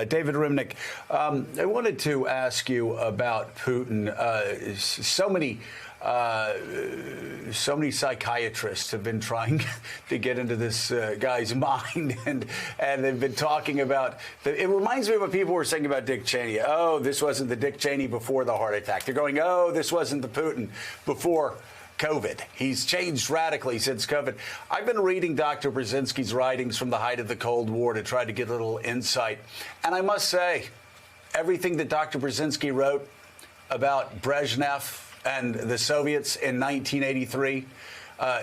David Remnick, I wanted to ask you about Putin. So many psychiatrists have been trying to get into this guy's mind, and they've been talking about. It reminds me of what people were saying about Dick Cheney. Oh, this wasn't the Dick Cheney before the heart attack. They're going, oh, this wasn't the Putin before COVID. He's changed radically since COVID. I've been reading Dr. Brzezinski's writings from the height of the Cold War to try to get a little insight. And I must say, everything that Dr. Brzezinski wrote about Brezhnev and the Soviets in 1983,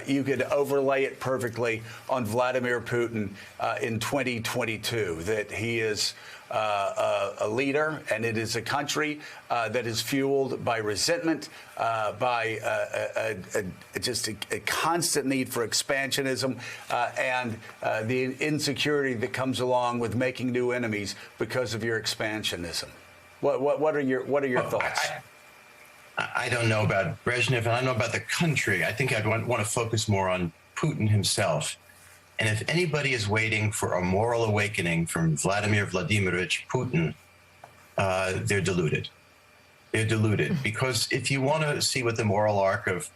you could overlay it perfectly on Vladimir Putin in 2022, that he is a leader, and it is a country that is fueled by resentment, by just a constant need for expansionism, and the insecurity that comes along with making new enemies because of your expansionism. What are your thoughts? I don't know about Brezhnev, and I don't know about the country. I think I'd want to focus more on Putin himself. And if anybody is waiting for a moral awakening from Vladimir Vladimirovich Putin, they're deluded. They're deluded. Because if you want to see what the moral arc of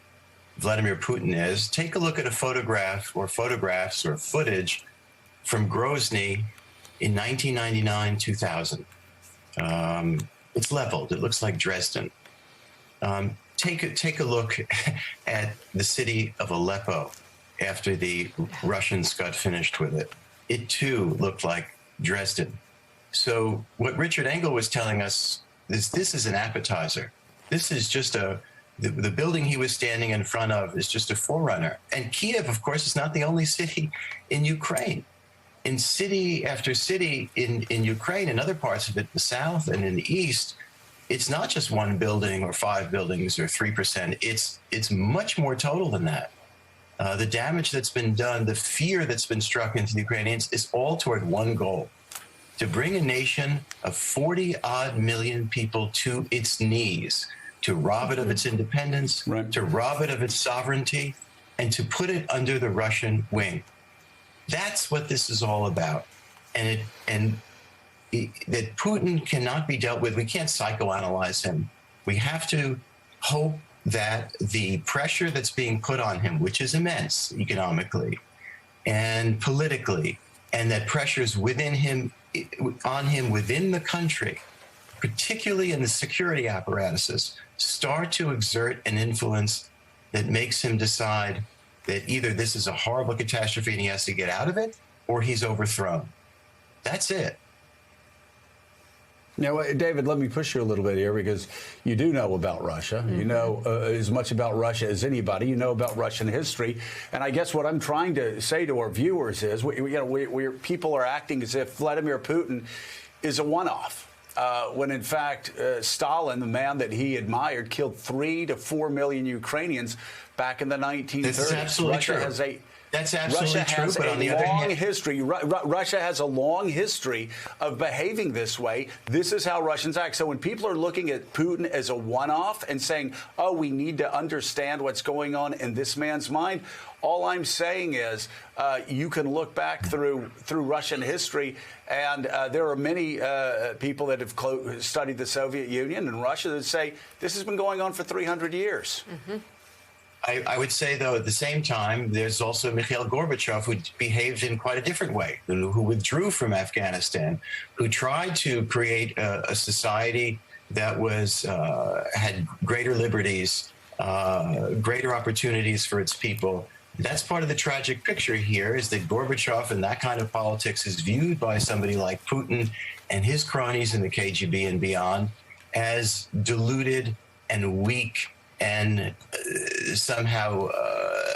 Vladimir Putin is, take a look at a photograph or photographs or footage from Grozny in 1999-2000. It's leveled. It looks like Dresden. Take a look at the city of Aleppo after the Russians got finished with it. It too looked like Dresden. So what Richard Engel was telling us is this is an appetizer. This is just the building he was standing in front of is just a forerunner. And Kiev, of course, is not the only city in Ukraine. In city after city in Ukraine and other parts of it, the south and in the east, it's not just one building or 5 buildings or 3%. It's much more total than that. The damage that's been done, the fear that's been struck into the Ukrainians is all toward one goal: to bring a nation of 40-odd million people to its knees, to rob it of its independence, right, to rob it of its sovereignty, and to put it under the Russian wing. That's what this is all about. That Putin cannot be dealt with. We can't psychoanalyze him. We have to hope that the pressure that's being put on him, which is immense economically and politically, and that pressures within him, on him within the country, particularly in the security apparatuses, start to exert an influence that makes him decide that either this is a horrible catastrophe and he has to get out of it, or he's overthrown. That's it. Now, David, let me push you a little bit here, because you do know about Russia. Mm-hmm. You know as much about Russia as anybody. You know about Russian history. And I guess what I'm trying to say to our viewers is, people are acting as if Vladimir Putin is a one-off, when in fact Stalin, the man that he admired, killed 3 to 4 million Ukrainians back in the 1930s. That's absolutely Russia true. has a That's absolutely true, but on the other hand, Russia has a long history of behaving this way. This is how Russians act. So when people are looking at Putin as a one-off and saying, oh, we need to understand what's going on in this man's mind, all I'm saying is you can look back through Russian history, and there are many people that have studied the Soviet Union and Russia that say this has been going on for 300 years. Mm-hmm. I would say, though, at the same time, there's also Mikhail Gorbachev, who behaved in quite a different way, who withdrew from Afghanistan, who tried to create a society that was had greater liberties, greater opportunities for its people. That's part of the tragic picture here, is that Gorbachev and that kind of politics is viewed by somebody like Putin and his cronies in the KGB and beyond as deluded and weak and somehow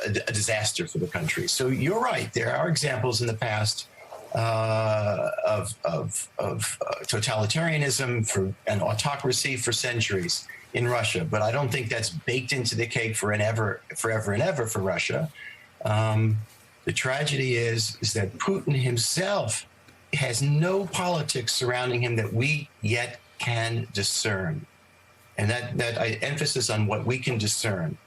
a disaster for the country. So you're right. There are examples in the past of totalitarianism and autocracy for centuries in Russia, but I don't think that's baked into the cake forever and ever for Russia. The tragedy is that Putin himself has no politics surrounding him that we yet can discern. And that emphasis on what we can discern.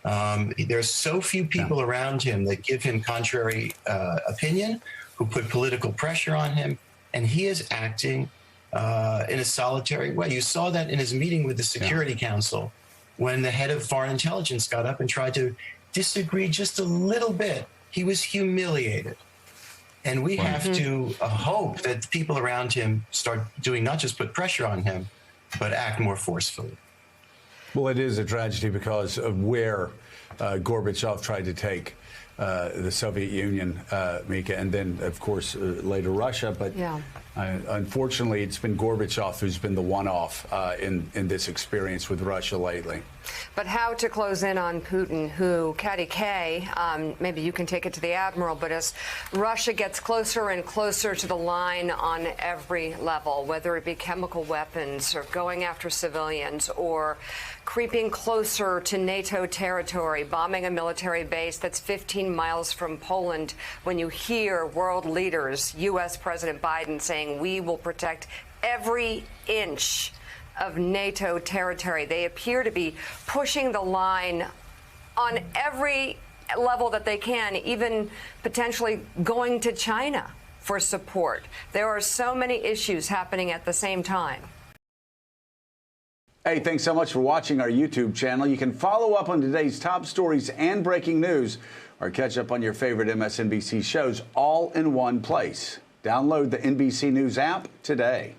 There's so few people around him that give him contrary opinion, who put political pressure on him, and he is acting in a solitary way. You saw that in his meeting with the Security Council when the head of foreign intelligence got up and tried to disagree just a little bit. He was humiliated. And we have to hope that the people around him start doing, not just put pressure on him, but act more forcefully. Well, it is a tragedy because of where Gorbachev tried to take the Soviet Union, Mika, and then, of course, later Russia. But unfortunately, it's been Gorbachev who's been the one-off in this experience with Russia lately. But how to close in on Putin, who, Katty Kay, maybe you can take it to the Admiral, but as Russia gets closer and closer to the line on every level, whether it be chemical weapons or going after civilians or creeping closer to NATO territory, bombing a military base that's 15 miles from Poland, when you hear world leaders, U.S. President Biden saying we will protect every inch of NATO territory. They appear to be pushing the line on every level that they can, even potentially going to China for support. There are so many issues happening at the same time. Hey, thanks so much for watching our YouTube channel. You can follow up on today's top stories and breaking news, or catch up on your favorite MSNBC shows all in one place. Download the NBC News app today.